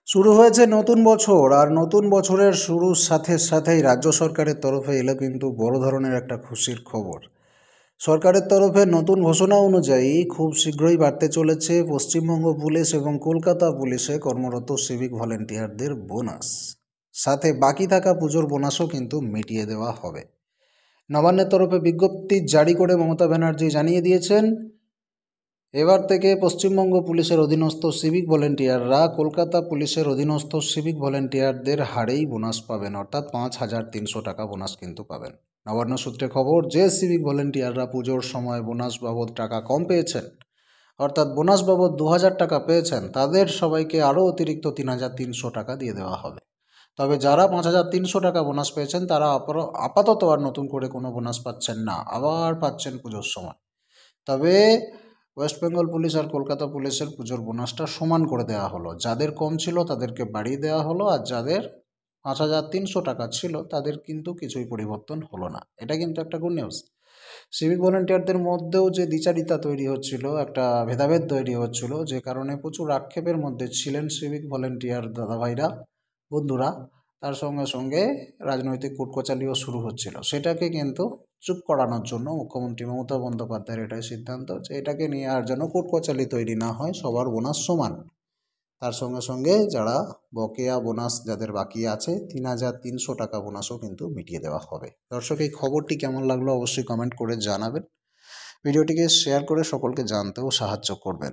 শুরু হয়েছে নতুন বছর, আর নতুন বছরের শুরুর সাথে সাথেই রাজ্য সরকারের তরফে এলো কিন্তু বড় ধরনের একটা খুশির খবর। সরকারের তরফে নতুন ঘোষণা অনুযায়ী খুব শীঘ্রই বাড়তে চলেছে পশ্চিমবঙ্গ পুলিশ এবং কলকাতা পুলিশে কর্মরত সিভিক ভলেন্টিয়ারদের বোনাস। সাথে বাকি থাকা পুজোর বোনাসও কিন্তু মিটিয়ে দেওয়া হবে। নবান্নের তরফে বিজ্ঞপ্তি জারি করে মমতা ব্যানার্জি জানিয়ে দিয়েছেন, এবার থেকে পশ্চিমবঙ্গ পুলিশের অধীনস্থ সিভিক ভলেন্টিয়াররা কলকাতা পুলিশের অধীনস্থ সিভিক ভলেন্টিয়ারদের হারেই বোনাস পাবেন, অর্থাৎ 5,300 টাকা বোনাস কিন্তু পাবেন। নবান্ন সূত্রে খবর, যে সিভিক ভলেন্টিয়াররা পুজোর সময় বোনাস বাবদ টাকা কম পেয়েছেন, অর্থাৎ বোনাস বাবদ 2,000 টাকা পেয়েছেন, তাদের সবাইকে আরও অতিরিক্ত 3,300 টাকা দিয়ে দেওয়া হবে। তবে যারা 5,300 টাকা বোনাস পেয়েছেন তারা আপাতত আর নতুন করে কোনো বোনাস পাচ্ছেন না, আবার পাচ্ছেন পুজোর সময়। তবে ওয়েস্ট বেঙ্গল পুলিশ আর কলকাতা পুলিশের পুজোর বোনাসটা সমান করে দেওয়া হলো। যাদের কম ছিল তাদেরকে বাড়িয়ে দেওয়া হলো, আর যাদের 5,300 টাকা ছিল তাদের কিন্তু কিছুই পরিবর্তন হলো না। এটা কিন্তু একটা গুড নিউজ। সিভিক ভলেন্টিয়ারদের মধ্যেও যে দ্বিচারিতা তৈরি হচ্ছিল, একটা ভেদাভেদ তৈরি হচ্ছিল, যে কারণে প্রচুর আক্ষেপের মধ্যে ছিলেন সিভিক ভলেন্টিয়ার দাদাভাইরা, বন্ধুরা, তার সঙ্গে সঙ্গে রাজনৈতিক কুটকচালিও শুরু হচ্ছিল। সেটাকে কিন্তু চুপ করানোর জন্য মুখ্যমন্ত্রী মমতা বন্দ্যোপাধ্যায়ের এটাই সিদ্ধান্ত যে এটাকে নিয়ে আর যেন কুটকচালি তৈরি না হয়, সবার বোনাস সমান। তার সঙ্গে সঙ্গে যারা বকেয়া বোনাস যাদের বাকি আছে 3,300 টাকা বোনাসও কিন্তু মিটিয়ে দেওয়া হবে। দর্শক, এই খবরটি কেমন লাগলো অবশ্যই কমেন্ট করে জানাবেন। ভিডিওটিকে শেয়ার করে সকলকে জানতেও সাহায্য করবেন।